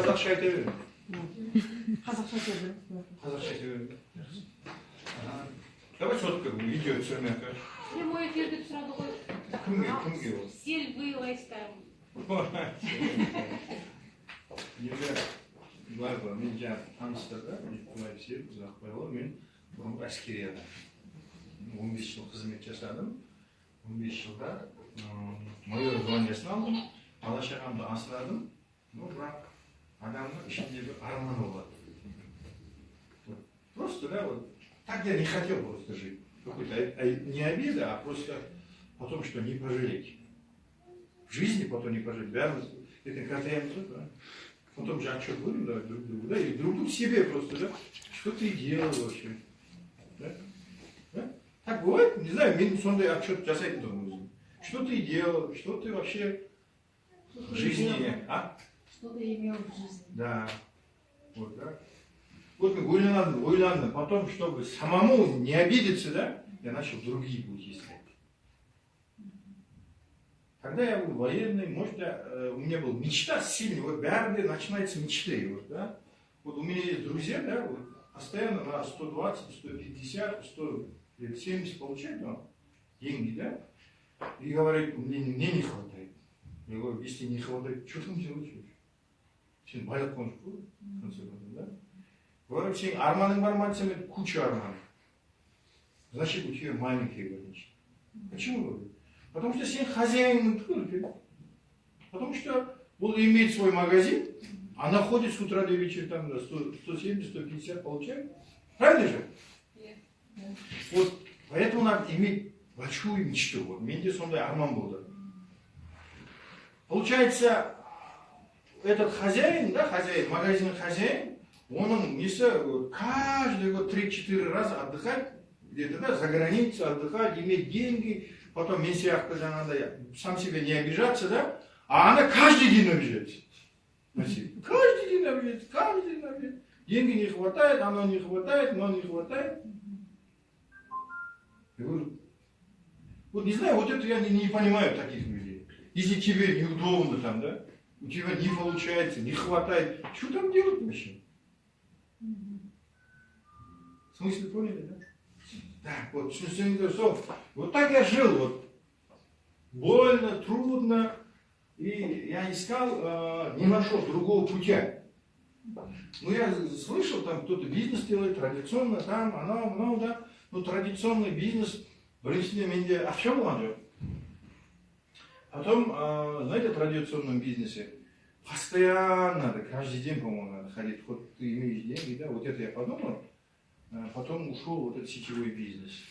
қазақша айта беремін. Қазақша айта беремін. Қазақша айта беремін. Давай сотка видео түсірмей ақ. Прямой эфирді түсірады ғой. Кімге ол? Сел вылайстан. Енді былай ғой, мен жаңа таныстырды, былай сел, ұзақбай ғой, мен бұрынғы әскери адам. 15 жыл қызмет жасадым. 15 жылда майор званиясын алдым, бала-шағамды асырадым. Бірақ адамның ішінде бір арманы болады. Просто, да, вот, так я не хотел просто жить. Какой-то не обида, а просто о том, что не пожалеть. В жизни потом не пожалеть. Это катаемся, да. Потом же отчет будем давать друг другу, да, и друг другу себе просто, да. Что ты делал вообще? Да? Да? Так бывает, не знаю, мне сондай отчет жасайтын думаю. Что ты делал, что ты вообще в жизни, а? Что ты имел в жизни? Да. Вот, да. Вот мы ойландым, потом, чтобы самому не обидеться, да, я начал другие пути искать. Когда я был военный, может, у меня была мечта сильная, вот бәрінде начинается мечты, вот, да. Вот у меня есть друзья, да, вот, постоянно на 120, 150, 170 получают деньги, да, и говорят, мне не хватает. Я говорю, если не хватает, что там делать? Сен байлап қонып қой, в конце концов, да? Говорю, сен арманың бар ма десем, куча арманов. Значит, у тебя маленькие ограничения. Почему? Потому что сен хозяин только. Потому что он имеет свой магазин, она ходит с утра до вечера, там, 170-150 получает. Правильно же? Вот, поэтому надо иметь большую мечту. Вот, менде сондай арман болды. Получается, этот хозяин, да, хозяин, магазин хозяин, он каждый год 3-4 раза отдыхать, где-то, да, за границу отдыхать, иметь деньги, потом мен сияқты надо сам себя не обижаться, да, а она каждый день обижается. Каждый день обижается, каждый день обижается. Деньги не хватает, оно не хватает, но не хватает. Я говорю, вот не знаю, вот это я не понимаю таких людей. Если тебе неудобно там, да, у тебя не получается, не хватает, что там делать вообще? В смысле, поняли, да? Так, вот, вот так я жил, вот, больно, трудно, и я искал, не нашел другого путя. Ну, я слышал, там кто-то бизнес делает, традиционно, там, оно, да, ну, традиционный бизнес, в менде ақша болған жоқ. Потом, знаете, в традиционном бизнесе, постоянно надо, каждый день, по-моему, надо ходить, вот ты имеешь деньги, да, вот это я подумал, потом ушел вот этот сетевой бизнес.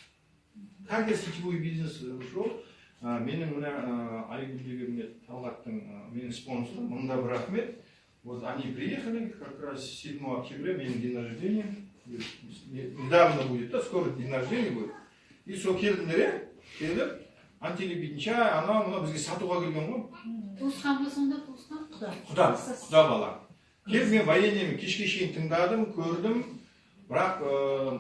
Как я сетевой бизнес ушел, менің мына Айгүлдегі мен Талғаттың менің спонсорым, мында бір рахмет. Вот они приехали, как раз 7 октября, менің день рождения, недавно будет, да, скоро день рождения будет. И сол келдіңдер, келіп, антелебитінше, ана бізге сатуға келген ғой. Туысқан ба сонда, туысқан? Құда бала. Келіп мен военныймен кешке шейін тыңдадым, көрдім, бірақ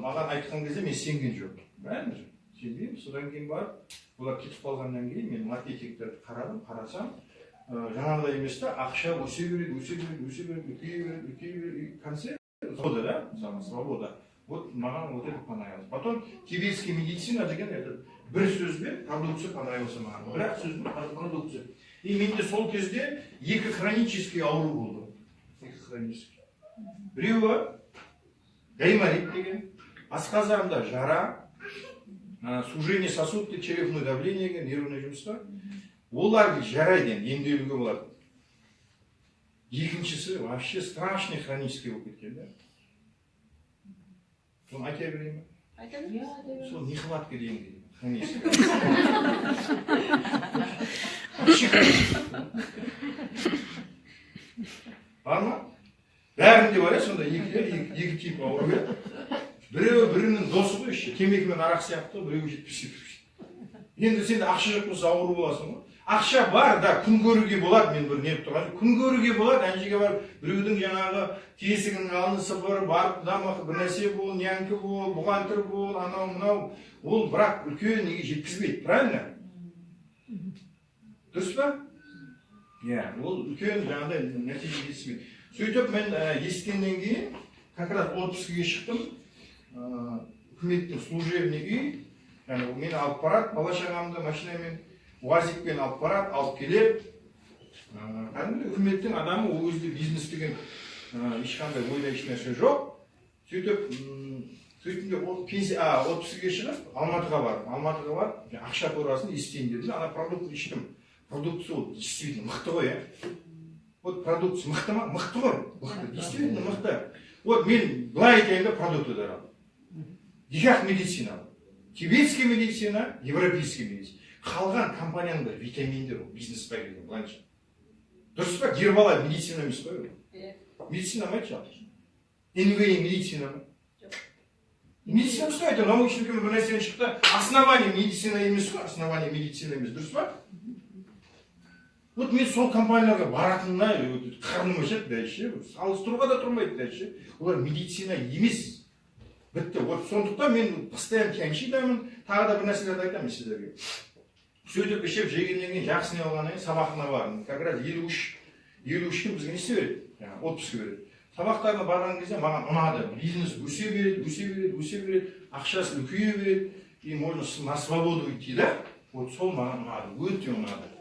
маған айтқан кезде мен сенген жоқпын. Правильно же? Сенбеймін, содан кейін барып, олар кетіп қалғаннан кейін мен маркетингті қарасам, жаңағыдай емес та, ақша өсе береді, и конце свобода, да? Свобода. Вот маған вот это понравилось. Потом тибетская медицина деген это бір сөзбен продукция понравился маған. Бірақ сөзбен продукция. И менде сол кезде екі хронический ауру болды. Екі хронический. Біреуі гайморит деген, асқазанда жара, сужение сосудов, черепное давление деген, нервный жұмыста. Олар жарайды, емделуге болады. Екіншісі вообще страшный хронический болып кеткен, да? Соны айта берейін ме? Айта берейін. Сол нехватка деньги. Хронический. Бар ма? Бәрінде бар, сонда екі тип ауру. Біреуі бірінің досы ғой, темекі мен арақ сияқты, біреуі жетпіс. Енді сенде ақша жоқ болса ауру боласың ғой. Ақша бар, да, күн көруге болады, мен бір неп тұрған. Күн көруге болады, әнжеге барып, біреудің жаңағы тесігінің алын сыпыры, барып, дамақ, бір нәрсе бол, нянкі бол, бұғантыр бол, анау, мынау. Ол бірақ үлкен неге жеткізбейді, правильно? Дұрыс па? Ол үлкен жаңағыдай нәтиже жеткізбейді. Сөйтіп мен ескеннен кейін, как раз отпускіге шықтым, үкіметтің служебный үй, мені алып барады, бала шағамды машинамен, УАЗикпен алып барады, алып келеді. Кәдімгі үкіметтің адамы ол кезде бизнес деген ешқандай ойда еш нәрсе жоқ. Сөйтіп отпускіге шығып, Алматыға барып, ақша турасын естейін дедім. Ана продукт іштім. Продукция ол действительно мықты ғой, Вот продукция мықты ма? Мықты ғой. Действительно мықты. Вот мен былай айтайын да продукты дарам. Екі медицина. Тибетский медицина, европейский медицина. Қалған компанияның бір витаминдер, бизнес па келген, былайынша. Дұрыс па? Гербалай медицина емес қой. Медицина ма айтшы? НВИ медицина ма? Медицина что это? Научный бір нәрседен шықты. Основание медицина емес қой, основание медицина емес. Дұрыс па? Вот мен сол компанияларға баратынына қарным ашады дәйші. Салыстыруға да тұрмайды дәйші. Олар медицина емес. Бітті. Вот сондықтан мен постоянно кәншидамын. Тағы да бір нәрселерді айтамын сіздерге. Сөйтіп ішіп жегеннен кейін жақсыны алғаннан кейін сабақына бардым. Как раз 53 күн бізге несі береді? Отпуск береді. Сабақтарына барған кезде маған ұнады. Бизнес өсе береді, ақшасы үлкейе береді. И можно на свободу идти, да? Вот сол маған ұнады, өте ұнады.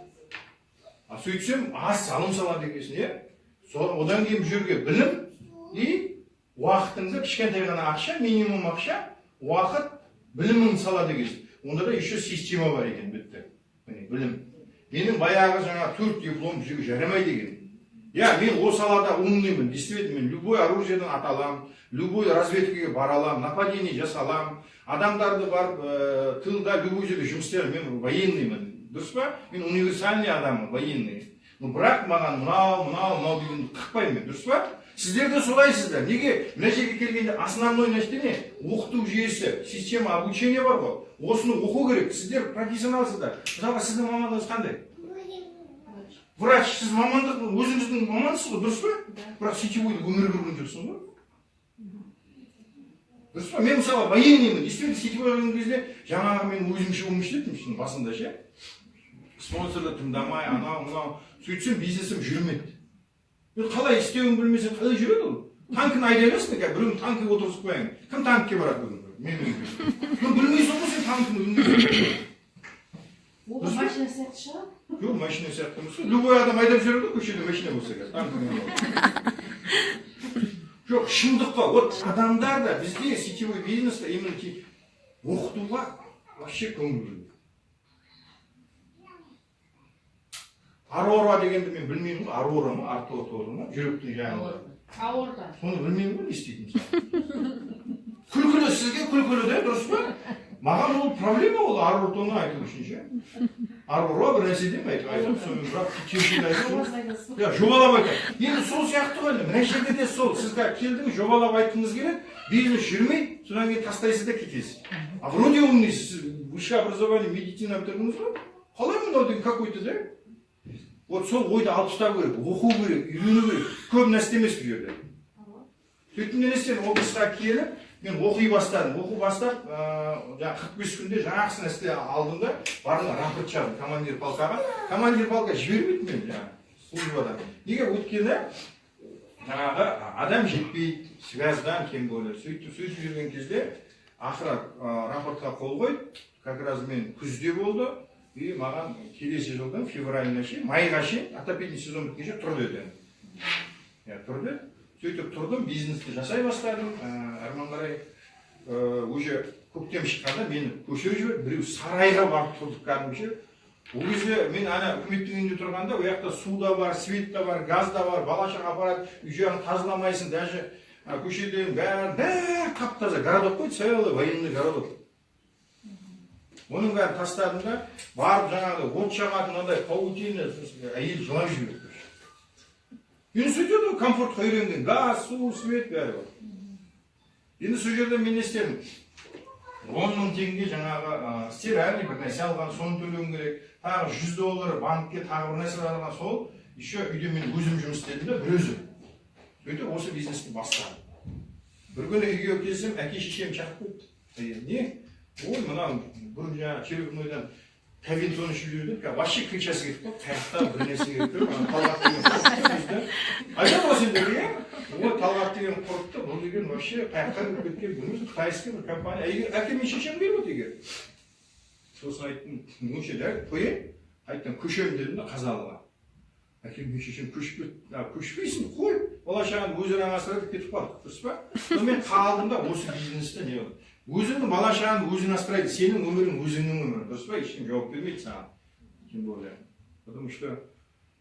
А сөйтсем, аз салым салады екесін, одан кейін жүрге білім и уақытыңды кішкентай ғана ақша, минимум ақша, уақыт білімін салады екесін. Онда да еще система бар екен, бітті. Білім. Менің баяғы жаңа 4 диплом жарамайды екен. Мен о салада умныймын, действительно, мен любой оружиеден аталам, любой разведкаға баралам, нападение жасалам, адамдарды барып, тылда любой жерде жұмыс істер, мен военныймын. Дұрыс па? Мен универсальный адаммын, военный. Бірақ маған мынау дегенді қақпаймын мен, дұрыс па? Сіздер де солайсыздар. Неге? Мына жерге келгенде основной нәрсе не? Оқыту жүйесі, система обучения бар ғой. Осыны оқу керек. Сіздер профессионалсыздар. Мысалға сіздің мамандығыңыз қандай? Врач, сіз мамандық, өзіңіздің мамандысыз ғой, дұрыс па? Бірақ сетевойды өмір көрген жоқсың ғой. Дұрыс па? Мен мысалы военныймын. Действительно, сетевой көрген кезде жаңағы мен өзімше өміршілетім басында ше. Спонсорды тыңдамай, анау, сөйтсем бизнесім жүрмеді. Мен қалай істеуін білмесем, қалай жүреді ол? Танкін айдайласын, біреуін танкіге отырғызып қояйын. Кім танкке барады бүгін? Мен білмейсің ғой сен танкіні өңдейсің. Ол машина сияқты шығар? Жоқ, машина сияқты емес. Любой адам айдап жүреді, көшеде машина болса керек. Танкіні. Жоқ, шындыққа. Вот адамдар да бізде сетевой бизнеста именно оқытуға вообще көңіл бөледі. Арора дегенді мен білмеймін, Арора ма, Артур ма, жүректің жанында. Аорта. Соны білмеймін ғой, не істейтін. Күлкілі сізге, күлкілі де, дұрыс па? Маған ол проблема ол Арортоны айту үшін ше. Арора бір нәрсе деймін айтып, соны бірақ кешінде айтып. Жобалап айтып. Енді сол сияқты ғой, мына жерде де сол. Сіз келдіңіз, жобалап айтқыңыз келеді, бизнес жүрмей, содан кейін тастайсыз да кетесіз. А вроде умныйсыз, сіз высшее образование, медицина бітірдіңіз ғой. Қалай мынау деген какой-то да? Вот сол ойды алып тастау керек, оқу керек, үйрену керек. Көп нәрсе емес бұл жерде. Сөйтіп нәрсен облысқа келіп, мен оқи бастадым. Оқу бастап, 45 күнде жаңағысын істе алдым да, бардым рапорт жаздым командир полкаға. Командир полка жібермейді мен службадан. Неге? Өйткені жаңағы адам жетпейді, связьдан кем болар. Сөйтіп жүрген кезде ақыры рапортқа қол қойды. Как раз мен күзде болды. И маған келесі жылдың февраліне шейін, майға шейін, отопительный сезон біткенше тұрды деді. Тұрды. Сөйтіп тұрдым, бизнесті жасай бастадым. Әрмен қарай уже көктем шыққанда мені көшіріп жіберді. Біреу сарайға барып тұрдық кәдімгіше. Ол кезде мен ана үкіметтің үйінде тұрғанда, ол жақта су да бар, свет та бар, газ да бар, бала-шаға апарады, үй жағын тазаламайсың, даже көшеден бәрі қап-таза городок қой, целый военный городок. Оның бәрін тастадым да, барып жаңағы от жағатын мынандай паутина, әйел жылап жіберді. Енді сөйтеді ғой, комфортқа үйренген, газ, су, свет бәрі бар. Енді сол жерде мен не істедім? 10 000 теңге жаңағы стиральный бір нәрсе алған, соны төлеуім керек. Тағы $100 банкке тағы бір нәрсе алған, сол еще үйде мен өзім жұмыс істедім да, бір өзім. Сөйтіп осы бизнесті бастадым. Бір күні үйге келсем, әке шешем шақырып қойды. Не? Ой, мынау бір жаңа Черепнойдан кабинтон ішіп жүрдік, вообще кричасы кетіп қалды, қаяқта бір нәрсе керек тұр, Талғат деген айтады ғой сендерге, ой, Талғат деген құрықты, бұл деген вообще қаяққа кіріп кеткен, білмеймін, қытайский бір компания, әкем мен шешем беріп егер. Сосын айттым, өше дәл қойын, айттым, көшемін дедім да Қазалыға. Әкем мен шешем көшіп кетті, көшпейсің, қой, бала-шағаны өздері асырайды кетіп қалды, дұрыс па? Мен қалдым да осы бизнесте не болды? Өзіңнің бала-шағаны өзің асырайды, сенің өмірің өзіңнің өмірің, дұрыс па? Ешкім жауап бермейді саған. Тем более. Потому что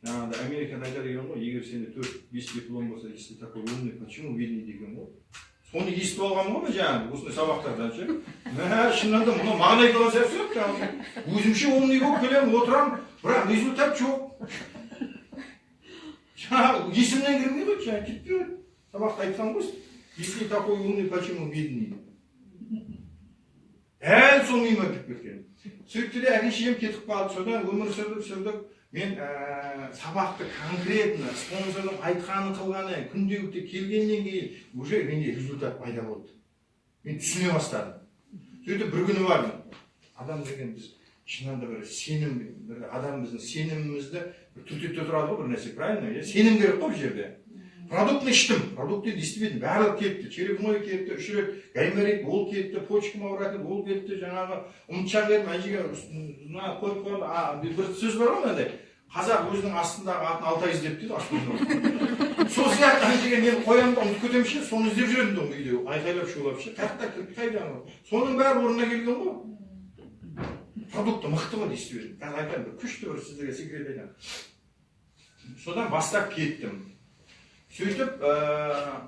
Америкада айтады деген ғой, егер сенде 4-5 диплом болса, если такой умный, почему бедный деген ғой? Соны естіп алғанмын ғой мен жаңағы, осындай сабақтардан ше. Шынында мұны маған айтылған сияқты, өзімше умный болып келемін, отырамын, бірақ результат жоқ. Жаңағы есімнен кірмей ғой, жаңағы кетпей ғой. Сабақта айтқан ғой, если такой умный, почему бедный? Әл сол миыма кіріп кеткен. Сөйтті де әке-шешем кетіп қалды, содан өмір сүрдік. Мен сабақты конкретно спонсордың айтқанын қылғаны, күнделікті келгеннен кейін уже менде результат пайда болды. Мен түсіне бастадым. Сөйтіп бір күні бардым. Адам деген біз шынында бір сенім, бір адам біздің сенімімізді түртетте тұрады ғой бір нәрсе, правильно? Сенім керек қой бұл жерде. Продуктны іштім, продукты действительно барлық кетті, черепной кетті, 3 рет гайморит, ол кетті, почкам ауыратын, ол кетті, жаңағы ұмытшақ едім, әжеге қойып қойды, бір сөз бар ғой мынандай, қазақ өзінің астындағы атын Алтай іздеп дейді, астында. Сол сияқты әжеге мен қоямын да ұмытып кетемін ше, соны іздеп жүремін де үйде, айқайлап шулап ше, қаяқта кіріп қайдан ғой. Соның бәрі орнына келген ғой. Продукты мықты ғой действительно. Қазір айтамын, бір күшті бір сіздерге секрет айтамын. Содан бастап кеттім. Сөйтіп,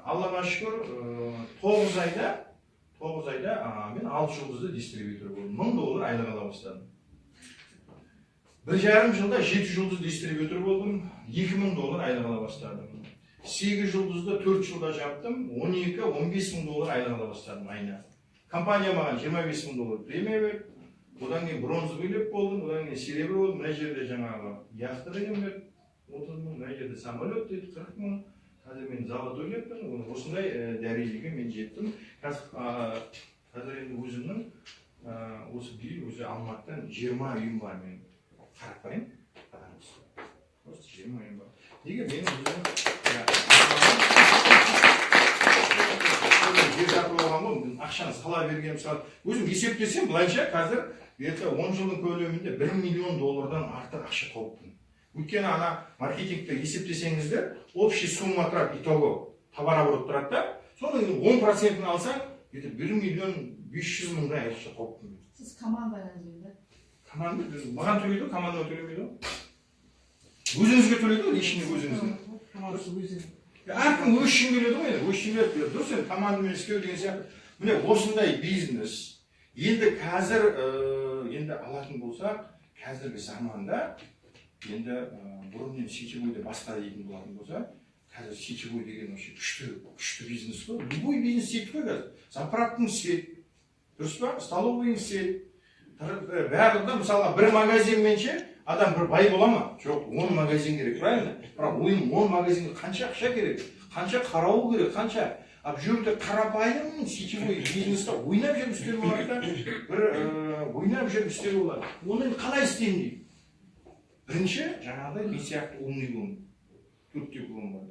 Аллаға шүкір, 9 айда мен 6 жұлдызды дистрибьютор болдым. $1000 айлық ала бастадым. 1,5 жылда 7 жұлдыз дистрибьютор болдым, $2000 айлық ала бастадым. 8 жұлдызды 4 жылда жаптым, $12-15 айлық ала бастадым айына. Компания маған $25,000 премия берді. Одан кейін бронза билет болдым, одан кейін серебр болдым. Мына жерде жаңағы яхта деген берді, 30,000, мына жерде самолет дейді, 40,000. Қазір мен золотой жеттім, осындай дәрежеге мен жеттім. Қазір енді өзімнің осы биыл өзі Алматыдан 20 үйім бар мен. Қарапайым адамыз. Просто 20 үйім бар. Неге менің жер сатып алған ғой, ақшаны сала бергенім сала. Өзім есептесем, былайша қазір 10 жылдың көлемінде $1 миллион артық ақша тауыппын. Өйткені ана маркетингті есептесеңіздер, общий сумма тұрады, итого товар-оборот тұрады да, соның 10%-ін алсаң, 1,5 миллион ақша тауыппын. Сіз командаңыз енді? Команда, маған төлейді, командама төлемейді. Өзіңізге төлейді, личный өзіңізге. Командасы өзіңіз. Әркім өз үшін келеді ғой, өз үшін келеді. Дұрыс енді командамен істеу деген сияқты. Міне осындай бизнес. Енді қазір енді алатын болсақ, қазіргі заманда енді бұрыннен сетевойды басқа дейтін болатын болса, қазір сетевой деген вообще күшті бизнес қой. Любой бизнес сет қой қазір. Заправканың сет, дұрыс па? Столовыйың сет. Барлығында мысалға бір магазинменше адам бір бай бола ма? Жоқ, 10 магазин керек, правильно? Бірақ 10 магазинге қанша ақша керек, қанша қарауыл керек, қанша. Ал жүрді қарапайым сетевой бизнесте ойнап жүріп істеу болады да, бір ойнап жүріп істеу болады. Оны қалай істеймін дейді. Бірінші, жаңағыдай мен сияқты умный болуым. 4 диплом бар.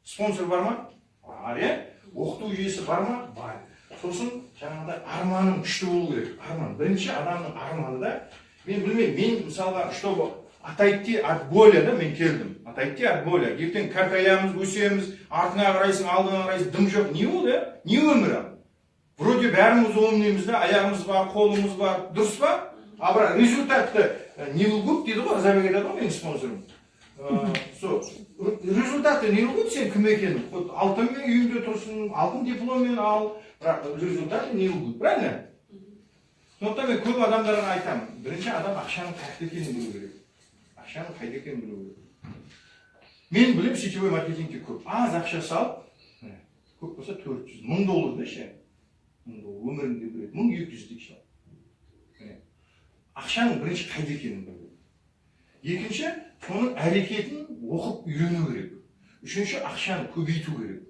Спонсор бар ма? Бар, иә? Оқыту жүйесі бар ма? Бар. Сосын жаңағыдай арманым күшті болу керек. Арман. Бірінші адамның арманы да, мен білмеймін, мен мысалға, чтобы отойти от боли, да, мен келдім. Отойти от боли. Ертең картаямыз, өсеміз, артыңа қарайсың, алдыңа қарайсың, дым жоқ. Не ол, да? Не өмір? Вроде бәріміз умныймыз да, аяғымыз бар, қолымыз бар, дұрыс па? А бірақ результатты не лгут дейді ғой, Азабек айтады ғой менің спонсорым. Результаты не лгут, сен кім екенің? Алтын үйінде тұрсын, алтын дипломмен ал, бірақ результаты не лгут, правильно? Сондықтан мен көп адамдарға айтамын, бірінші адам ақшаның қайда екенін білу керек. Ақшаның қайда екенін білу керек. Мен білем, сетевой маркетингте көп. Аз ақша салып, көп болса $400, $1000 да ше. Өміріңде біледі, 1200 дейші. Ақшаның бірінші қайда екенін білу. Екінші, соның әрекетін оқып үйрену керек. Үшінші, ақшаны көбейту керек.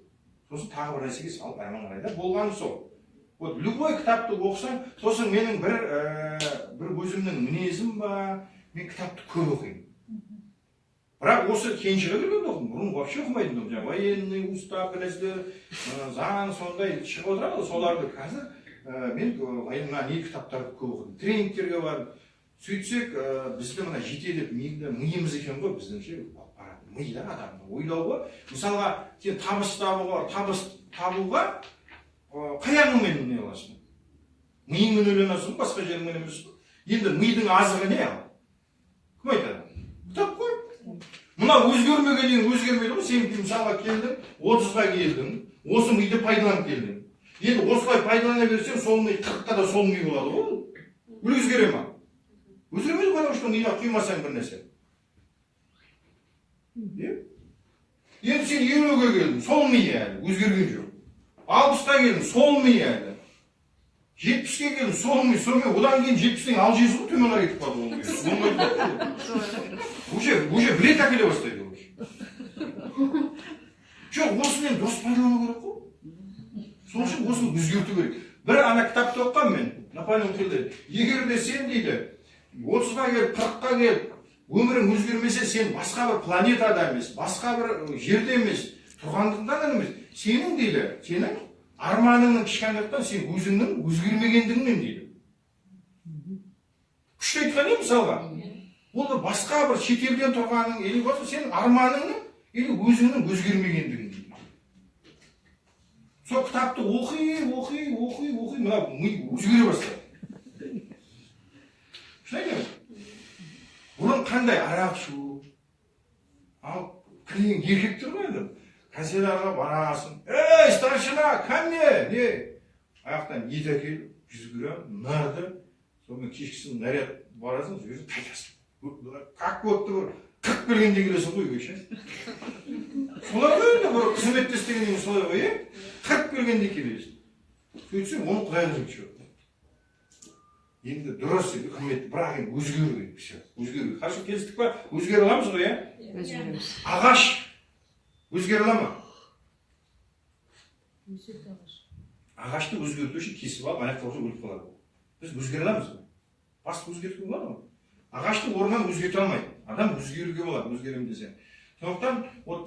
Сосын тағы бір нәрсеге салып әрмен қарайда болғаны сол. Вот любой кітапты оқысаң, сосын менің бір өзімнің мінезім ба, мен кітапты көп оқимын. Бірақ осы кеншіге келгенде оқыдым, бұрын вообще оқымайтын едім. Военный устав, нәрселер, заң сондай шығып отырады, соларды қазір мен не кітаптарды көп оқыдым. Тренингтерге барып, сөйтсек, бізді мына жетелеп миымыз екен ғой, біздіңше мида адамды ойлауға. Мысалға, сен табыс табуға қай ағыңмен не аласың? Миыңмен ойленасың, басқа жеріңмен емес. Енді мидың азығы не ал? Кім айтады? Кітап қой. Мына өзгермеген өзгермейді ғой. Сен мысалға келдің, 30-ға келдің, осы миды пайдаланып келдің. Енді осылай пайдалана берсең, сол ми 40-та да сол ми болады ғой. Өзгере ма? Өзгермейді, потому что мида құймасаң бір нәрсе. Енді сен 50-ге келдің, сол ми әлі, өзгерген жоқ. 60-та келдің, сол ми әлі. 70-ке келдің, сол ми, одан кейін 70-тен ал жезі ғой, төмен қарай кетіп қалды. Уже білет әкеле бастайды. Жоқ, осымен дұрыс пайдалану керек қой. Сол үшін осыны өзгерту керек. Бір ана кітапты оққан мен, Наполеон Хилл, егер де сен дейді, 30-ға келіп, 40-қа келіп, өмірің өзгермесе, сен басқа бір планетада емес, басқа бір жерде емес, тұрғандықтан емес, сенің дейді, сенің арманыңның кішкенеліктен сен өзіңнің өзгермегендігіңнен дейді. Күшті айтқан не мысалға? Ол басқа бір шетелден тұрғаның, или болса сенің арманыңның, или өзіңнің өзгермегендігің дейді. Сол кітапты оқи, мына ми өзгере бастайды. Шынайын? Бұрын қандай арақ шу, ал кілең еркектер ғой енді. Канцелярға барасың. Ей, старшина, кәне, не? Аяқтан ет әкеліп, 100 грамм, нарды, сонымен кешкісін наряд барасың, өзі қайтасың. Как болыпты бір 40 бергенде келесің ғой өйше. Солай ғой енді, бір қызметте істегеннен солай ғой, 40 бергенде келесің. Сөйтсең, оны құдайға жұмыс жоқ. Енді дұрыс үкімет, бірақ енді өзгеру керек. Өзгеру. Хорошо, келістік па? Өзгере аламыз ғой, Өзгереміз. Ағаш өзгере ала ма? Ағашты өзгерту үшін кесіп алып, аяқ қалса өліп қалады. Біз өзгере аламыз ғой. Басты өзгертуге болады ғой. Ағашты орнынан өзгерте алмайды. Адам өзгеруге болады, өзгеремін десе. Сондықтан,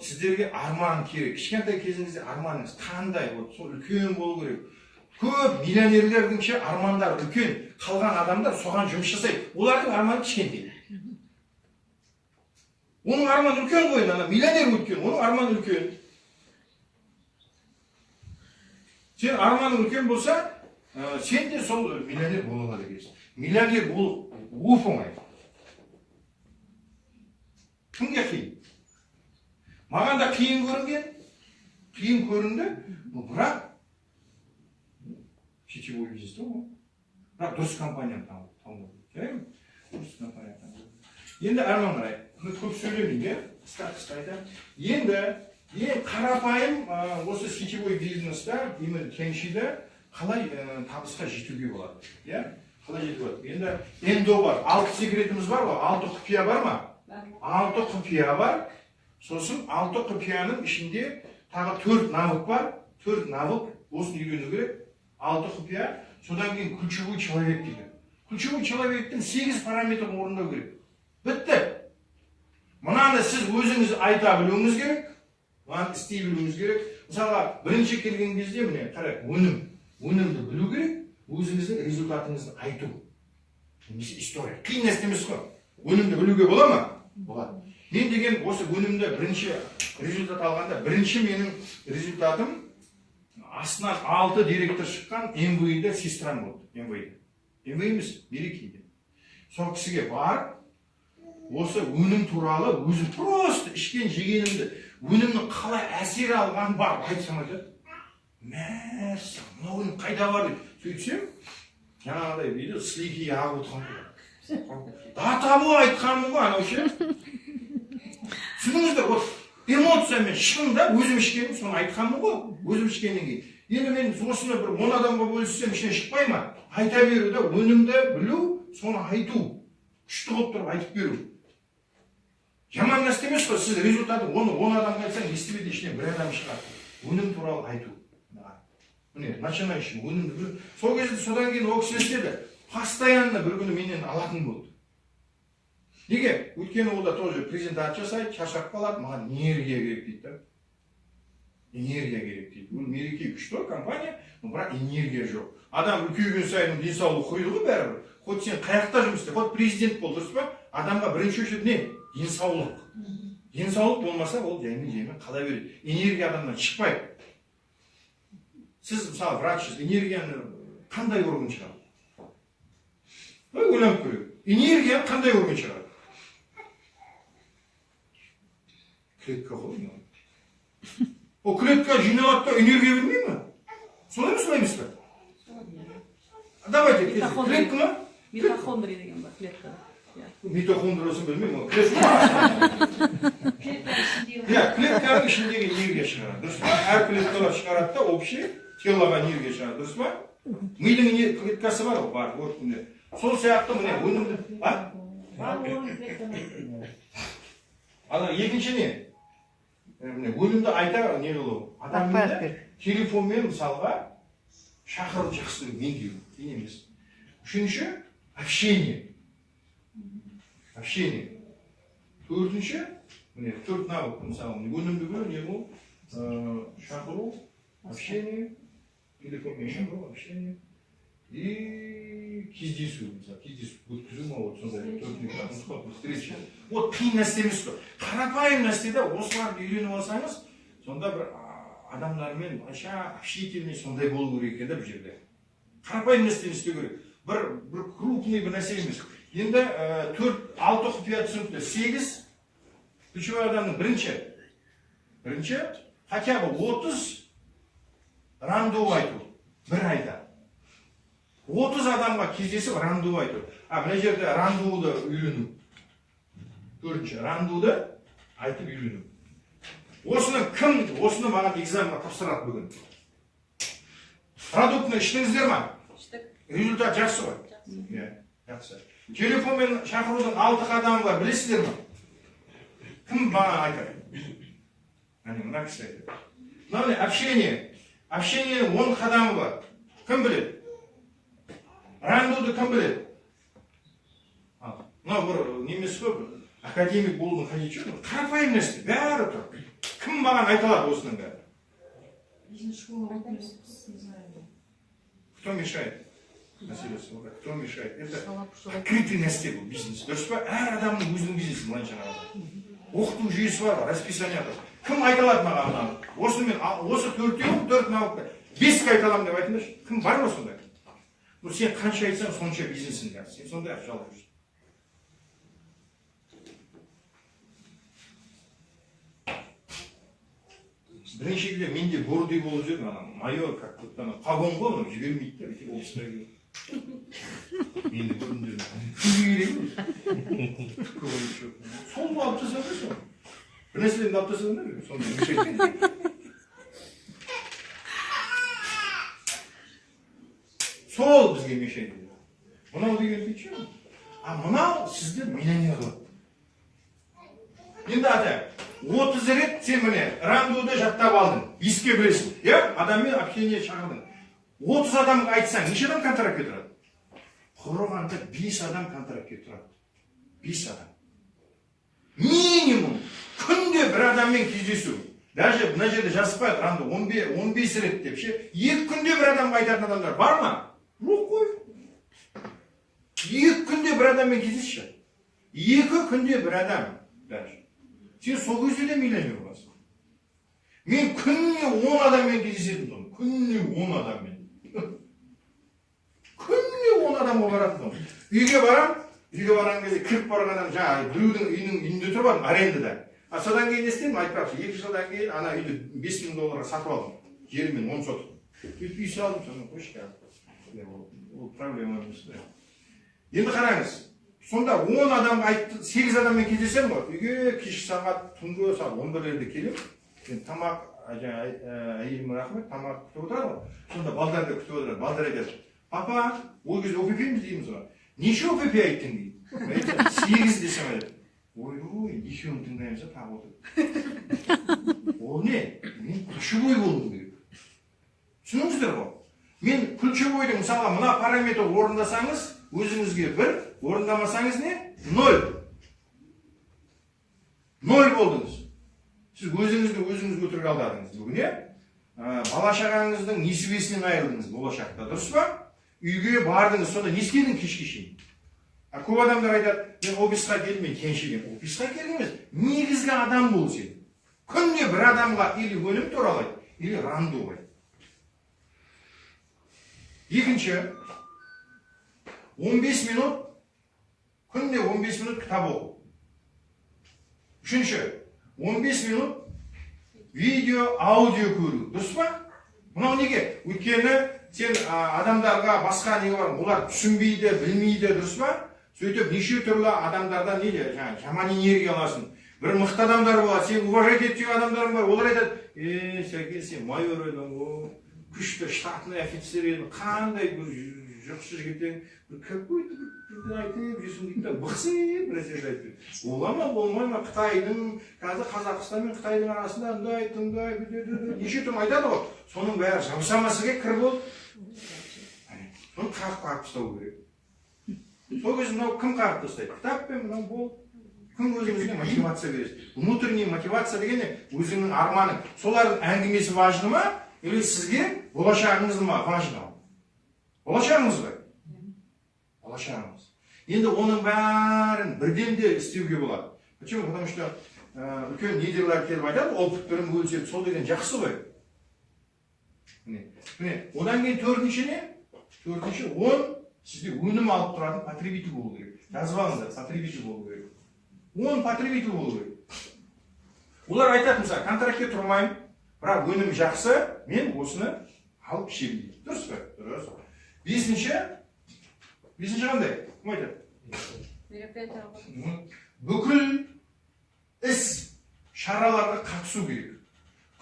сіздерге арман керек. Кішкентай кезіңізде арманыңыз қандай, сол үлкен болу керек. Көп миллионерлердің армандар үлкен, қалған адамдар соған жұмыс жасайды. Олардың арманы кішкентай. Оның арманы үлкен ғой, миллионер үлкен, оның арманы үлкен. Сен арманың үлкен болса, сен де сол миллионер бола алады екенсің. Миллионер болу оп-оңай. Кімге қиын? Маған да қиын көрінді, бірақ сетевой бизнесте ғой. Бірақ дұрыс компанияны таңдау. Дұрыс компанияны таңдау. Енді әрмен қарай. Көп сөйлемеймін, қысқа айтамын. Енді ең қарапайым осы сетевой бизнеста, именно кеншиде қалай табысқа жетуге болады. Қалай жетуге болады? Енді эндо бар. 6 секретіміз бар ғой? 6 құпия бар ма? 6 құпия бар. Сосын 6 құпияның ішінде тағы 4 навык бар. 4 навык. Осыны үйрену керек. 6 құпия. Содан кейін ключевой человек дейді. Ключевой человектің 8 параметрін орындау керек. Бітті. Мұнаны сіз өзіңіз айта білуіңіз керек. Мұнаны істей білуіңіз керек. Мысалға, бірінші келген кезде, міне, қарай, өнімді білу керек. Өзіңіздің результатыңызды айту. Немесе история. Қиын нәрсе емес қой. Өнімді білуге бола ма? Болады. Мен деген осы өнімді бірінші результат алғанда, бірінші менің результатым астынан 6 директор шыққан МВИ-де сестрам болды. МВИ емес, Мерекеде. Сол кісіге барып, осы өнім туралы өзім просто ішкен жегенімді, өнімнің қалай әсер алған бар, айтсам айтады. Мәссі, мына өнім қайда бар дейді. Сөйтсем, жаңағыдай дейді, сілейкей ағып отырған. Датабу айтқанмын ғой, анау ше. Түсініңіздер, эмоциямен шықында өзім ішкенім, соны айтқанмын ғой, өзім ішкеннен кейін. Енді мен осыны бір 10 адамға бөліссем, ішіне шықпай ма? Айта беруді, өнімді білу, соны айту. Күшті қылып тұрып айтып беру. Жаман нәрсе емес қой, сіз результаты оны 10 адамға айтсаң, естімеді ішінен бір адам шығады. Өнім туралы айту. міне начинающий өнімді сол кезде содан кейін ол кісі не істеді, постоянно бір күні менен алатын болды. Неге? Өйткені ол да тоже презентация жасайды, шаршап қалады, маған энергия керек дейді да. Энергия керек дейді. Бұл мереке күшті компания, но бірақ энергия жоқ. Адам үлкейген сайын денсаулығы құриды ғой бәрібір. Хоть сен қаяқта жұмыс істе, хоть президент бол, дұрыс па? Адамға бірінші очередь не? Денсаулық. Денсаулық болмаса ол жаймен қала береді. Энергия адамнан шықпайды. Сіз мысалы врачсыз, энергияны қандай орган шығарады? Ойланып көрейік. Энергияны қандай орган шығарады? Клетка ғой. О клетка жиналады да энергия бермей ме? Солай емес пе? Давайте, клетка ма? Митохондрия деген бар клеткада. Митохондриясын білмеймін, клетка. Клетканың ішіндегі энергия шығарады, дұрыс па? Әр клеткалар шығарады да, общий телоға энергия шығарады, дұрыс па? Мидың клеткасы бар, бар, вот міне. Сол сияқты міне өнімді, Ана екінші не? Өнімді айта не қылу? Адамды телефонмен мысалға шақырып жақсы меңгеру, дейін емес. Үшінші общение. Общение. Төртінші, міне төрт навык мысалы өнімді көру не бұл? Шақыру, общение, телефонмен шақыру, общение и кездесу, мысалы кездесу өткізу ма, вот сондай төртінші встреча. Вот қиын нәрсе емес қой. Қарапайым нәрседе осыларды үйреніп алсаңыз, сонда бір адамдармен общительный сондай болу керек екен да бұл жерде. Қарапайым нәрсені істеу керек. Бір крупный бір нәрсе емес. Енді 4-6 құпия түсінікті. 8 ключевой адамның бірінші, хотя бы 30 рандом айту. Бір айда. 30 адамға кездесіп рандом айту. Мына жерде рандомды үйрену. Төртінші, рандомды айтып үйрену. Осыны маған экзаменға тапсырады бүгін. Продуктыны іштіңіздер ма? Результат жақсы ғой. Жақсы. Телефонмен шақырудың 6 қадамы бар, білесіздер ма? Кім маған айтады? Мына кісі айтады. Мына общение. Общениенің 10 қадамы бар. Кім біледі? Рандомды кім біледі? Мына бір немес қой, академик болудың қажеті жоқ. Қарапайым нәрсе, бәрі тұр. Кім маған айта алады осының бәрі? Кто мешает? Кто мешает? Это открытый нәрсе бұл бизнес. Дұрыс па? Әр адамның өзінің бизнесі мынанша ғана. Оқыту жүйесі бар, расписание бар. Кім айта алады маған? Осы төрт навыкты 5-ке айта аламын деп айтыңдаршы. Кім бар ма сондай? Сен қанша айтсаң, сонша бизнесің бар. Сен сондай ақша алып жүрсің. Бірінші кезде менде бордый болып жүрді, майор, қағон ғой, жібермейді де, бетек осындай келді. Енді көрдім жүрді. Күлі керек өз. Сол алып тасады сол. Бір нәрселерді алып тасады ма? Сондай мешайтпен. Сол бізге мешайды. Мынау деген кетші ма? Мынау сізді миллионер қылады. Енді ата, 30 рет сен міне рандомды жаттап алдың, 5-ке білесің. Адаммен общение шақырдың. 30 адамға айтсаң, неше адам контрактке тұрады? Құрығанда 5 адам контрактке тұрады. 5 адам. Минимум күнде бір адаммен кездесу. Даже мына жерде жазып қояды, рандом 15 рет деп ше. 2 күнде бір адамға айтатын адамдар бар ма? Жоқ қой. 2 күнде бір адаммен кездесші. 2 күнде бір адам даже. Сен сол кезде де миллионер боласың. Мен күніне 10 адаммен кездесетін тұғым. Күніне 10 адаммен. Күніне 10 адамға баратын. Үйге барған кезде кіріп барғаннан жаңағы біреудің үйінде тұрып алдым, арендада. Содан кейін не істедім, айтпақшы, 2 жылдан кейін ана үйді $5,000 сатып алдым. Жерімен 10 сотық. Үй салдым, соны қойшы. Ол проблема емес. Енді қараңыз. Сонда 10 адамға айтты, 8 адаммен кездесем ғой, үйге кешкі сағат түнгі сағат 11-лерде келем. Тамақ, әйелім рахмет, тамақ күтіп отырады ғой. Сонда балдарды күтіп отырады, балдар айтады. Папа, ол кезде ОПП-міз дейміз ғой. Неше ОПП айттың дейді. 8 десем айтады. Ой, екеуін тыңдаймыз тағы отыр. Ол не? Мен ключевой болуым керек. түсініңіздер ғой. Мен ключевойдың мысалға мына параметр орындасаңыз, өзіңізге 1, орындамасаңыз не? 0. 0 болдыңыз. Сіз өзіңізді өзіңіз өтірік алдадыңыз бүгін, е? Бала шағаңыздың несібесінен айырылдыңыз болашақта, дұрыс па? Үйге бардыңыз, сонда не істедің кешке шейін? Көп адамдар айтады, мен офисқа келдім, мен кеншеден. Офисқа келген емес, негізгі адам бол сен. Күнде бір адамға или өнім туралайды, или ранду ғой. Екінші, 15 минут, күнде 15 минут кітап оқу. Үшінші, 15 минут видео, аудио көру. Дұрыс па? Мынау неге? Өйткені сен адамдарға басқа не бар, олар түсінбейді, білмейді, дұрыс па? Сөйтіп неше түрлі адамдардан не де, жаман энергия аласың. Бір мықты адамдар болады, сен уважать еткен адамдарың бар, олар айтады, сәке, сен майор едің, күшті штатный офицер едің, қандай бір жақсы жігіттен, какой-то бір айтып жүрсің дейді, бықсып нәрсе айтып. Бола ма, болмай ма, Қытайдың, қазір Қазақстан мен Қытайдың арасында ыңдай, неше түрлі айтады ғой. Соның бәрі жабысамасыға кір болып, соны қағып ұстау керек. Сол кезде мынау кім қағып тастайды? Кітап пен мынау бол. Кім өзіңізге мотивация бересіз? Внутренний мотивация дегені өзіңнің арманың. Солардың әңгімесі важны ма? Или сізге болашағыңыз ма важны? Болашағыңыз ғой. Болашағыңыз. Енді оның бәрін бірден де істеуге болады. Почему? Потому что үлкен лидерлер келіп айтады, опытпен бөліседі. Сол деген жақсы ғой. Міне, одан кейін төртінші не? Төртінші, сізде өнім алып тұратын потребитель болу керек. Жазып алыңыздар, потребитель болу керек. 10 потребитель болу керек. Олар айтады, мысалы, контрактке тұрмаймын, бірақ өнім жақсы, мен осыны алып ішемін дейді. Дұрыс па? Дұрыс. Бесінші қандай? Кім айтады? Бүкіл іс шараларға қатысу керек.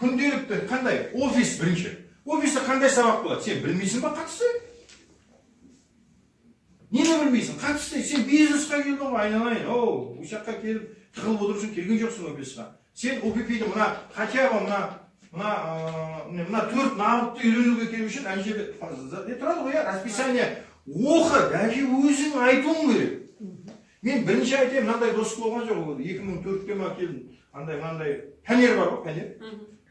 Күнделікті қандай? Офис бірінші. Офиста қандай сабақ болады? Сен білмейсің ба қатысты? Нені білмейсің? Қатысты. Сен бизнесқа келдің ғой, айналайын. Осы жаққа келіп, тығылып отырсың, келген жоқсың офисқа. Сен ОПП-ді хотя бы мына 4 навыкты үйренуге келу үшін ана жерде тұрады ғой, расписание оқы, даже өзің айтуың керек. Мен бірінші айтайын, мынандай дос болған жоқ, 2004-те ма келдім, мынандай пәнер бар ғой, пәнер.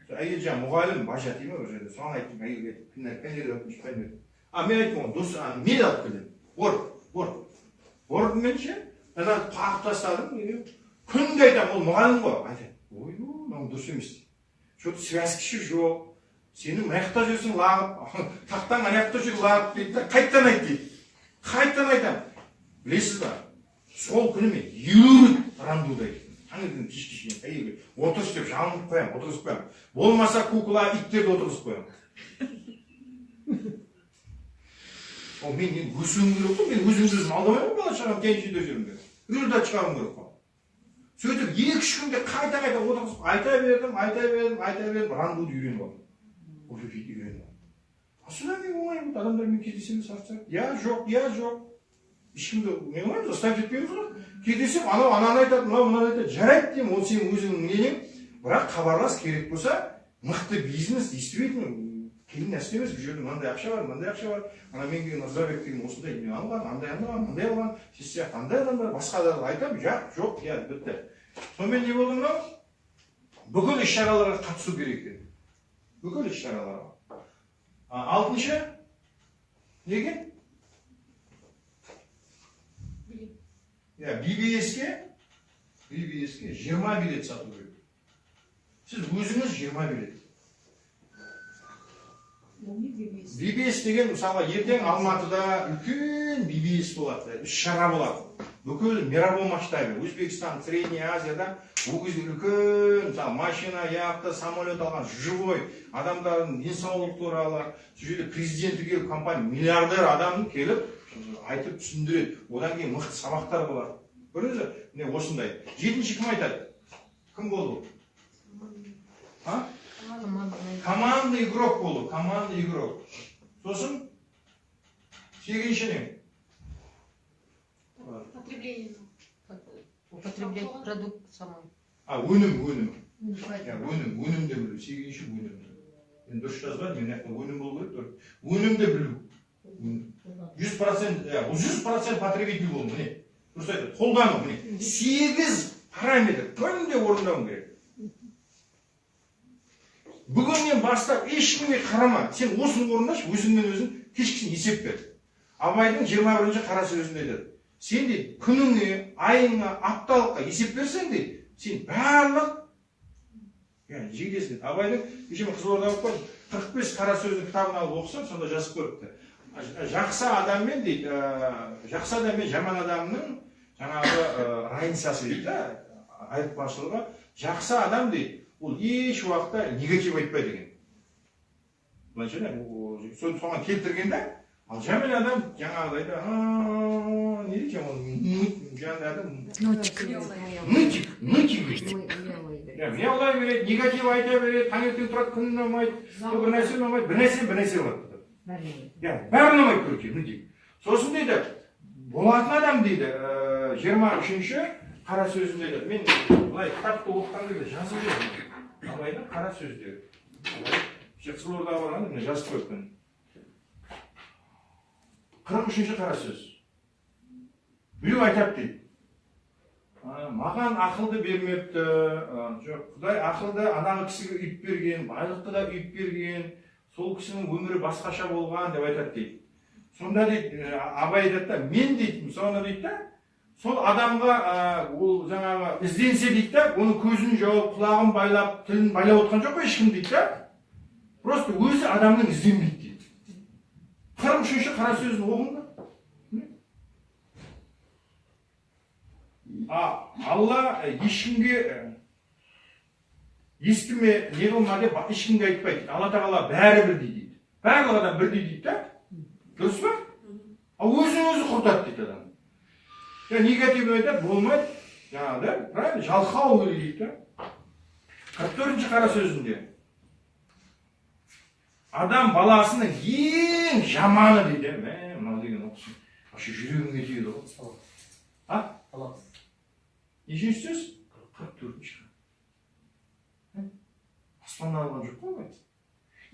Әйел жаңа мұғалім, бажа дейді ма, бір жерде, соған айттым, әйелге, пәнер алып пәнер. Мен айттым, дос, мел алып келдім. Бордым мен ше, қағып тастадым, күнде айтам, ол мұғалім ғой. Айтам, мынау дұрыс емес. Что-то связкіші жоқ, сені маяқта жүрсің лағып, тақтан аяқта жүр лағып дейді, қайттан айт дейді. Қайттан айтам. Білесіз ба, сол күні мен 50 рандуда айттым. Таңертең кешке әйелге отырыс деп жалынып қоямын, отырғызып қоямын. Болмаса кукла иттерді отырғызып қоямын. Мен өсуім керек қой, мен өзім алдамаймын бала шағам кеншеде жүрмін. Результат шығаруым керек қой. Сөйтіп 2-3 күнде қайта отырғызып айта бердім, рандуды үйреніп алдым. ОПП-ді үйреніп алдым. Содан мен оңай болды, адамдармен кездесемін сарсақ. Я жоқ. Ешкімді мен оңай заставить етпейміз ғой. Кездесем, ананы айтады, мынаны айтады. Жарайды деймін, ол сенің өзіңнің ненең. Бірақ хабарлас керек болса, мықты бизнес, действительно, кейін нәрсе емес, бұл жерде мынандай ақша бар. Ана мен келген Ырзабек деген осындай мен алған, андай алған, сіз сияқты андай адамдар, басқа да айтамын, жоқ, бітті. Сонымен не болды мынау? Бүкіл іс-шараларға қатысу керек екен. Бүкіл іс-шараларға. 6-шы неге? BBS-ке 20 билет сату керек. Сіз өзіңіз 20 билет. BBS деген, мысалы, ертең Алматыда үлкен BBS болады, іс-шара болады. Бүкіл мировой масштабе, Өзбекстан, Средняя Азияда, ол кезде үлкен, машина, яхта, самолет алған, живой адамдардың денсаулық туралы, сол жерде президенті келіп, компания, миллиардер адам келіп, айтып түсіндіреді. Одан кейін мықты сабақтар болады. Көрдіңіз бе? Міне осындай. 7-ші кім айтады? Кім болды? Командный игрок болу, командный игрок. Сосын 8-ші не? Потребление. Употреблять продукт самой. Өнім. Өнім де білу, 8-ші өнім. мен дұрыс жазбадым, мен айтқан өнім болу керек, өнімді білу. 100%, 100% потребитель болу, міне. Дұрыс айтады, қолдану, міне. 8 параметр, күнде орындауым керек. Бүгіннен бастап ешкімге қарама, сен осыны орындашы, өзіңмен өзің кешкісін есеп бер. Абайдың 21-ші қара сөзінде айтады. Сен де күніңе, айыңа, апталыққа есеп берсең де, сен барлық жегесін. Абайдың кеше Қызылорда болып қойды, 45 қара сөздің кітабын алып оқысам, сонда жазып көріпті. Жақсы адаммен дейді, жақсы адам мен жаман адамның жаңағы разницасы дейді, айырмашылығы. Жақсы адам дейді, ол еш уақытта негатив айтпайды екен. Былайша соған келтіргенде, ал жаман адам жаңағыдайда, не дейді нытик дейді. Мияулай береді, негатив айта береді, таңертең тұрады, күн ұнамайды, бір нәрсе ұнамайды, бір нәрсе болады. Бәрін ұнамайды көрке, нытик. Сосын дейді, болатын адам дейді, 23-ші қара сөзінде дейді. Мен былай кітапты оқыған кезде жазып жүрмін. Абайдың қара сөздері. Қызылордаға барғанда мен жазып қойыппын. 43-ші қара сөз. Біреу айтады дейді. Маған ақылды бермепті. Жоқ, Құдай ақылды анағы кісіге үйіп берген, байлықты да үйіп берген, сол кісінің өмірі басқаша болған деп айтады дейді. Сонда дейді, Абай айтады да, мен дейді, соны дейді да, сол адамға ол жаңағы ізденсе дейді да, оның көзін жауып, құлағын байлап, тілін байлап отқан жоқ қой ешкім дейді да. Просто өзі адамның ізденбейді дейді. 43-ші қара сөзін оқыңдар. Алла ешкімге естіме, не қылма деп ешкімге айтпайды. Алла тағала бәрі бірдей дейді. Барлық адам бірдей дейді да. Дұрыс па? Өзін өзі құртады дейді адам. Негативно айтады, болмайды. Жаңағыда, правильно, жалқау дейді да. 44-ші қара сөзінде. Адам баласының ең жаманы дейді. Мынау деген оқысын. Ашы жүрегіңе тиеді ғой. Нешінші сөз? 44-ші. Аспаннан алған жоқ қой.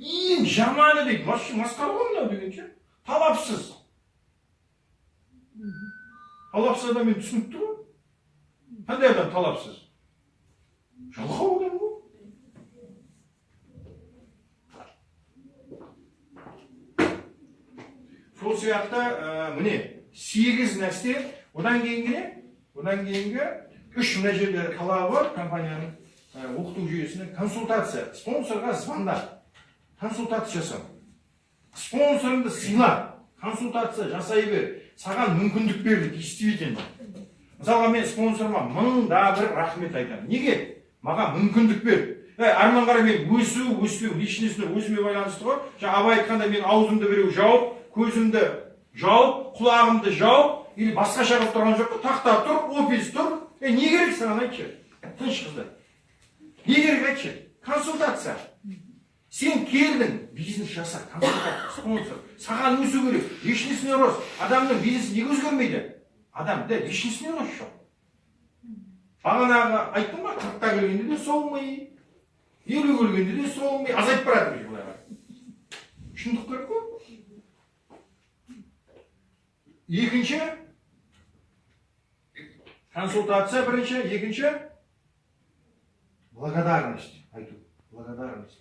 Ең жаманы дейді. Масқара ғой мынау дегенше. Талапсыз. Талапсыз адам мен түсінікті ғой. Қандай адам талапсыз? Жалқау адам ғой. Сол сияқты, міне, 8 нәрсе, одан кейінгі 3 мына жерлері талабы бар компанияның оқыту жүйесінің консультация, спонсорға звонда, консультация жасау. Спонсорыңды сыйла, консультация жасай бер, саған мүмкіндік берді, действительно. Мысалға мен спонсорыма 1000 рахмет айтамын. Неге? Маған мүмкіндік бер. Арман қара мен өспеу, личностьны өзіме байланысты ғой. Абай айтқанда мен аузымды біреу жауып, көзімді жауып, құлағымды жауып, или басқаша қылып тұрған жоқ, тақта тұр, офис тұр. Не керек саған айтшы? Тыныш қыздар. Не керек айтшы? Консультация. Сен келдің, бизнес жаса, консультация, спонсор. Саған өсу керек, личностный рост. Адамның бизнесі неге өзгермейді? Адамда личностный рост жоқ. Бағанағы айттым ба, 40-та келгенде де солмай, 50 келгенде де солмай, азайып барады бұларға. Шындық керек қой. Екінші консультация бірінші, екінші благодарность айту. Благодарность.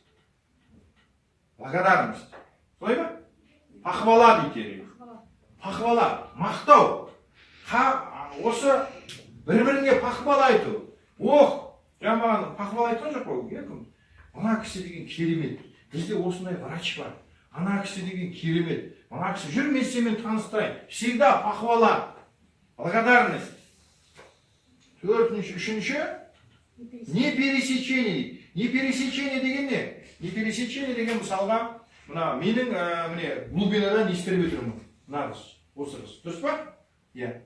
Солай ма? Пахвала дейді. Пахвала, мақтау. Осы бір-біріңе пахвала айту. Жаңағы пахвала айтқан жоқ қой. Ана кісі деген керемет. Бізде осындай врач бар. Ана кісі деген керемет. Ана кісі жүр, мен сенімен таныстырайын. Всегда пахвала. Благодарность. Үшінші не пересечение. Не пересечение деген не? Не пересечение деген мысалға, мына менің глубинадан ескеріп отырмын. Нағыз, осы қыз. Дұрыс па? Иә.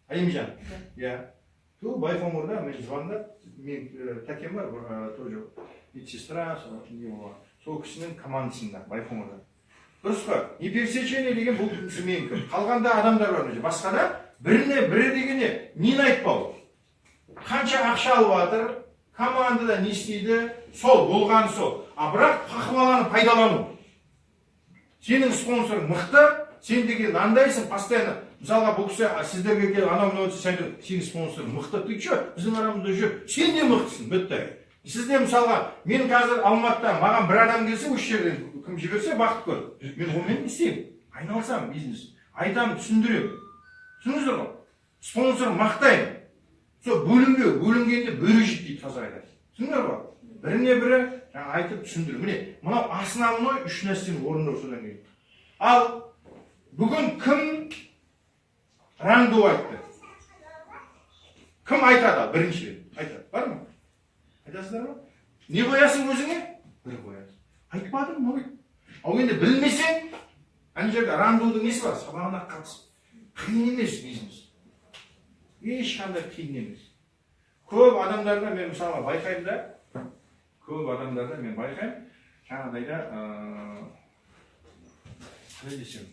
Айымжан. Иә. Байқоңырда мен звондап, мен тәкем бар, тоже медсестра, сол кісінің командасында, Байқоңырда. Дұрыс па? Не пересечение деген бұл кісі менікі. Қалғанда адамдар бар. Басқада бірі дегене нені айтпау. Қанша ақша алып жатыр, командада не істейді, сол, болғаны сол. А бірақ пахваланы пайдалану. Сенің спонсорың мықты, сен деген андайсың, постоянно. Мысалға бұл кісі сіздерге келіп, анау мынау сенің спонсорың мықты. Ты че, біздің арамызда жүр. Сен де мықтысың, бітті. Сізде мысалға, мен қазір Алматыда маған бір адам келсе, осы жерден кім жіберсе, бақыт көр. Мен онымен істеймін, айналсам бизнес. Айтамын, түсіндіремін. Түсіндіңіздер ғой? Спонсор мақтаймын. Сол бөлінгенде бөрі жейді дейді таза айтады. Түсіндіңдер ғой? Біріне бірі айтып түсіндір. Міне, мынау основной үш нәрсені орындау содан кейін. Ал бүгін кім раңду айтты? Кім айтады? Біріншіден айтады. Бар ма? Айтасыздар ма? Не қоясың өзіңе? Бір қоясың. Айтпадың ма? Ал енді білмесең, ана жерде раңдудың несі бар? Сабағына қатысып. Қиын емес бизнес. Ешқандай қиын емес. Көп адамдарда мен мысалға байқаймын да, жаңағыдайда, қалай десем,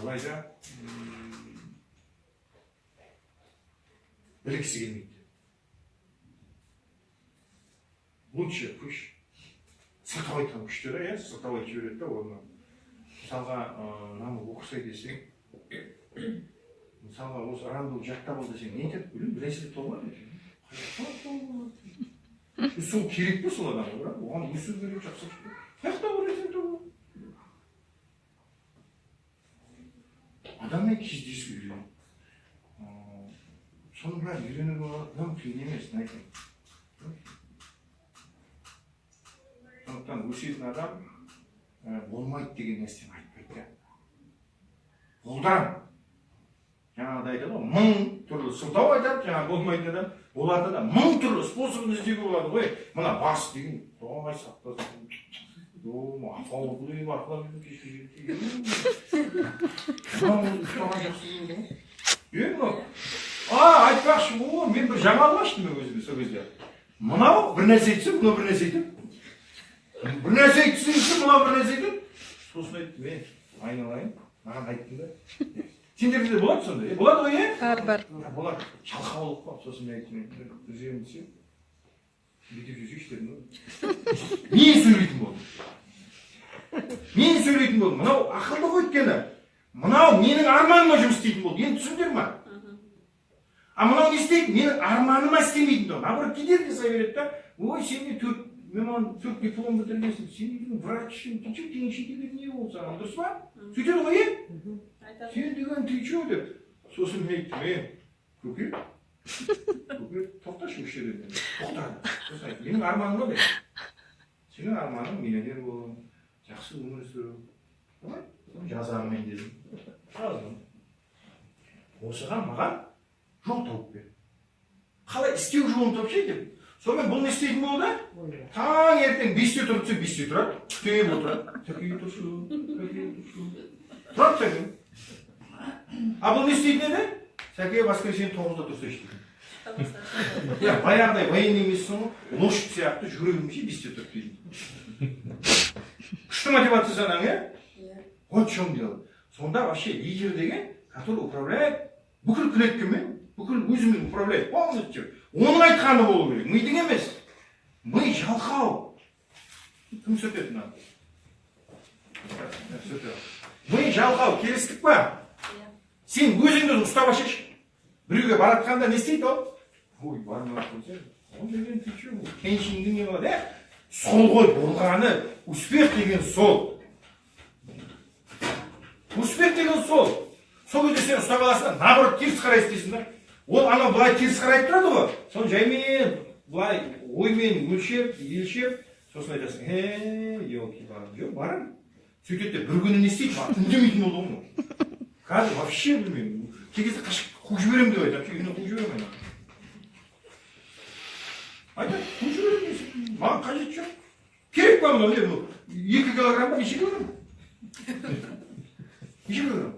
былайда білгісі келмейді. Лучше күш. Сыртау айтқан күштері, сыртау айтып жібереді да, оны. Мысалға, намы оқысай десең, мысалға осы рандул жақта бол десең, не етеді? Білім, бір нәрсе толмады. Сол керек пе сол адамға, бірақ оған өсу керек жақсы. Қаяқта бір нәрсе толмады. Адаммен кездесу үйрену. Соны бірақ үйренуге адам қиын емес, айтайын. Сондықтан өсетін адам болмайды деген нәрсені айтпайды. Қолдан. Жаңағыда айтады ғой, 1000 түрлі сылтау айтады, жаңағы болмайтын адам, оларда да 1000 түрлі способын іздеуге болады ғой. Мына бас деген, ой сақтасын, ақау бұлайым арқылап айтпақшы, мен бір жаңалық аштым өзіме сол кезде. Мынау бір нәрсе айтса, мынау бір нәрсе айтады. Бір нәрсе айтсын, мынау бір нәрсе айтады. Сосын айтты, мен айналайын, маған айттың да. Сендерде де болады сонда? Болады ғой, е? Бар. Болады. Шалқаулық қой. Сосын мен айттым, үземін десем, бүйтіп жүрсейші дедім ғой. Мен сөйлейтін болдым. Мынау ақылды ғой өйткені. Мынау менің арманыма жұмыс істейтін болды. Енді түсіндер ма? А мынау не істейді? Менің арманыма істемейтін болды. Наоборот, кедергі жасай береді да. Ой, сен не мен маған 4 диплом бітіргенсің. Сен үйдің врачшың, ты че деген шетелден не болды саған? Дұрыс па? Сөйтеді ғой, е? Сен деген ты че деп. Сосын мен айттым, көке, тоқташы осы жерден. Тоқтады. Сосын айттым, менің арманым ба деп. Сенің арманың миллионер болу, жақсы өмір сүру. Жазамын мен дедім. Жаздым. Осыған маған жол тауып бер. Қалай істеу жолын тауып ше деп. Сонымен бұл не істейтін болды? Таң ертең 5-те тұрып, 5-те тұрады, күтіп отырады. Тәкей тұрсын. Тұрады сәкен. А бұл не істейтін еді? Сәке воскресенье 9-да тұрса ештеңе. Баяғыдай военный емессің ғой, лошадь сияқты жүрегімше 5-те тұрып дейтін. Күшті мотивация санаң, е? Вот в чем дело. Сонда вообще лидер деген, который управляет бүкіл клеткамен, бүкіл өзімен управляет полностью. Оның айтқаны болу керек. Мидың емес. Ми жалқау. Кім сөтеді мына? Ми жалқау. Келістік па? Сен өзіңді ұстап ашеш. Біреуге баратқанда не істейді ол? Ой, бармақ қойса. Он деген ты че? Кеншіңдің не болады? Сол ғой болғаны. Успех деген сол. Успех деген сол. Сол кезде сен ұстап аласың, наоборот теріс қарай істейсің да. Ол анау былай теріс қарай тұрады ғой. Соны жаймен, былай оймен өлшеп, елшеп, сосын айтасың, елки-палки, жоқ, барам. Сөйтеді де бір күні не істейді, үндемейтін болды ғой. Қазір вообще білмеймін. Кей кезде қашып қуып жіберемін деп айтады, үйіне қуып жіберемін. Айтады, қуып жіберемін дейсің. Маған қажет жоқ. Керек па мынау, 2 килограмм ба, неше килограмм? Неше килограмм?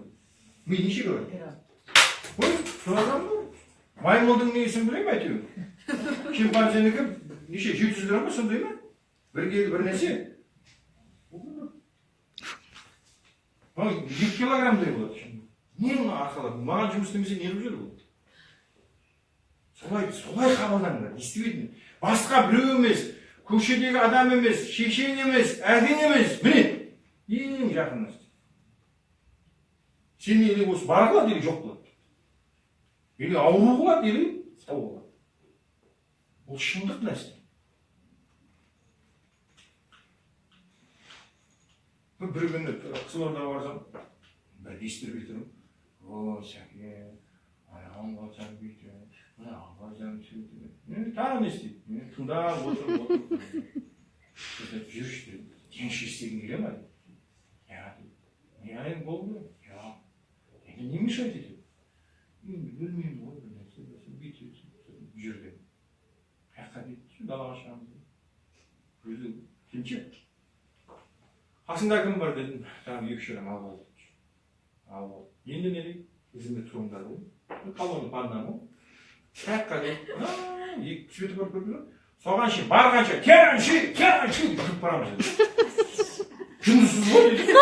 Ми неше килограмм? Ой, килограмм ба? Маймылдың несін білейм әйтеуір. Шимпанзенікі неше 700 грамм ба сондай ма? Бір нәрсе. 2 килограммдай болады. Не мұны арқалап? Маған жұмыс істемесе не қылып жүр бұл? солай қабылдаңдар. Действительно. Басқа біреу емес, көшедегі адам емес, шешең емес, әкең емес. Міне, ең жақын нәрсе. Сен или осы бар қылады, или жоқ қылады. Или ауру қылады, или сау қылады. Ол шындық нәрсе. Bir күні Қызылордаға барсам, бір естіріп тұрмын. О, Сәке, аяғым қалсам бүйті, ағазам сөйті. Тағы не істейді? Мен тыңдап отырып. Жүрші, кеңші істеген келе ма? Не айын болды ма? Не мешает етеді? Білмеймін ғой, бір нәрсе, бүйті жүрді. Қаққа дейді, далаға шығамыз. Өзі кенше. Қасында кім бар дедім, тағы екі шырам алып алды. Алып алды. Енді не дейді? Ізімде тұрыңдар ғой. Қалуын пандан ғой. Қаққа дейді. Екі светі бар көрді. Соған шейін барғанша, керанши, жүріп барамыз деді. Жүндісіз ғой дейді.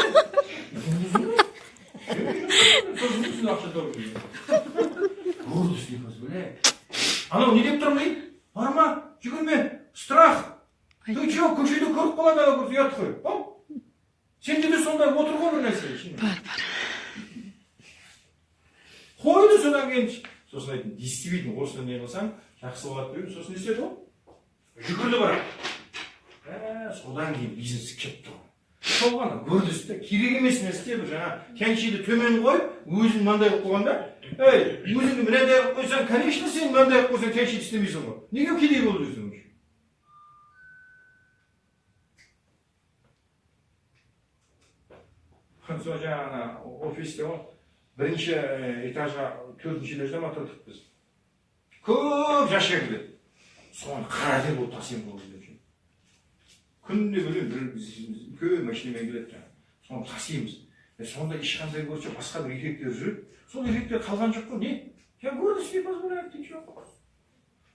Жүндісіз ғой? Сол жүндісіз ақша тауып дейді. Гордость дейміз, бля. Анау не деп тұрмын дейді? Барма, жүгірме, страх. Ты че, көшеде көріп қалады ала көрсе ұят қой. Сенде де сондай отыр ғой бір нәрсе. Бар. Қойды содан кейін. Сосын айтын, действительно, осыны не қылсаң, жақсы болады деп, сосын не істеді ғой? Жүгірді барам. Содан кейін бизнес кетті ғой. Сол ғана көрдісті, керек емес нәрсе бір жаңа кәншиді төмен қой, өзің мынандай қылып қойғанда, өзіңді мынандай қылып қойсаң, конечно, сен мынандай қылып қойсаң, кәншиді істемейсің ғой. Неге кедей болып жүрсің? Сол жаңа офисте ғой, бірінші этажға, төртінші этажда ма тұрдық біз. Көп жас келеді. Соны қараден болып тасиын болып жүрген. Күнде бөлем, көп машинамен келеді жаңа. Соны тасимыз. Сонда ешқандай көрсе басқа бір еркектер жүреді. Сол еркектер қалған жоқ қой, не? Я гордость не позволяет, ты чё?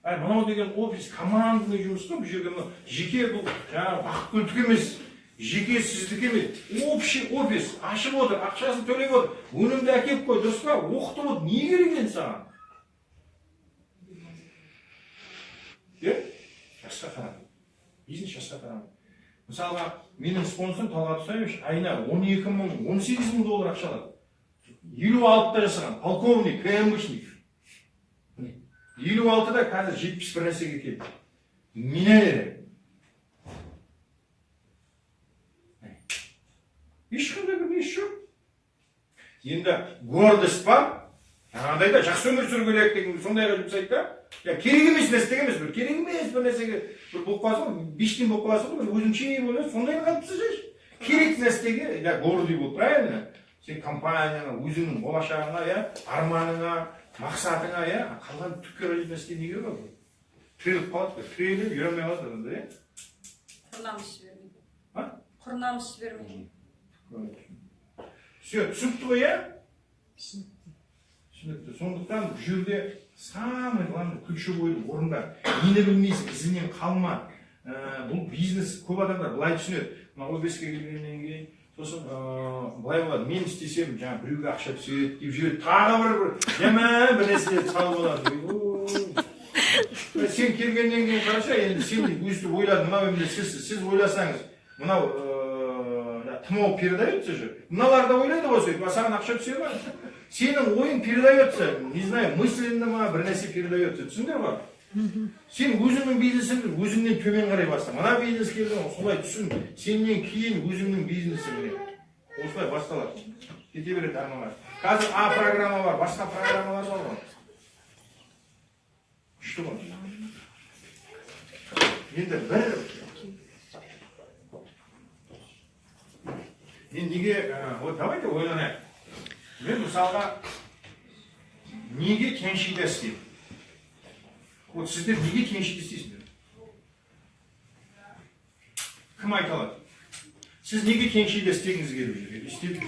Мынау деген офис командный жұмыс қой, бұл жерге жеке бұл жаңа бақыт емес. Жеке сіздікі емес, общий офис, ашып отыр, ақшасын төлеп отыр, өнімді әкеп қой, дұрыс па? Оқытып отыр, не керек енді саған? Жасқа қарамайды. Бизнес жасқа қарамайды. Мысалға, менің спонсорым Талғат Усаевич айына 18 мың доллар ақша алады. 56-та жасаған, полковник, КМБшник. 56-да қазір 71 нәрсеге келді. Миллионер. Ешқандай бір несі жоқ. Енді гордость бар, жаңағыдай да жақсы өмір сүру керек деген сондайға жұмсайды да. Керек емес нәрсе емес, бір керек емес бір нәрсеге бір болып қаласың, биштен болып қаласың, бір өзіңше болып, сондай қалыпты жүрсің. Керек нәрсеге, гордый бол, правильно? Сен компанияңа, өзіңнің болашағыңа, арманыңа, мақсатыңа, қалған түкке қажет нәрсе неге бар? Тіреліп қалады, тіреліп жүре алмай қалады. Құрнамыс жібермейді. Құрнамыс жібермейді. Все, түсінікті ғой, түсінікті. Сондықтан бұл жерде самый главный ключевой орында. Нені білмейсің, ізінен қалма. Бұл бизнес көп адамдар былай түсінеді. Мына офиске келгеннен кейін, сосын былай болады, мен істесем, жаңа біреуге ақша түседі деп жүреді. Тағы бір жаман бір нәрсе салып алады. Сен келгеннен кейін қараша, енді сен өстіп ойладың, мынау енді сіз ойласаңыз, мынау тымау передается же. Мыналар да ойлайды ғой сөйтіп, саған ақша түсе ма? Сенің ойың передается, не знаю, мысленно ма, бір нәрсе передается. Түсіңдер ба? Сен өзіңнің бизнесіңді өзіңнен төмен қарай баста. Мына бизнес келдің, солай түсін. Сенен кейін өзіңнің бизнесің. Осылай басталады. Кете береді армаға. Қазір А программа бар, басқа программалар бар ғой. Күшті ғой. Енді бір неге, вот давайте ойланайық. Мен мысалға неге кеншиде істеймін? Вот сіздер неге кеншиде істейсіңдер? Кім айта алады? Сіз неге кеншиде істегіңіз келіп жүреді?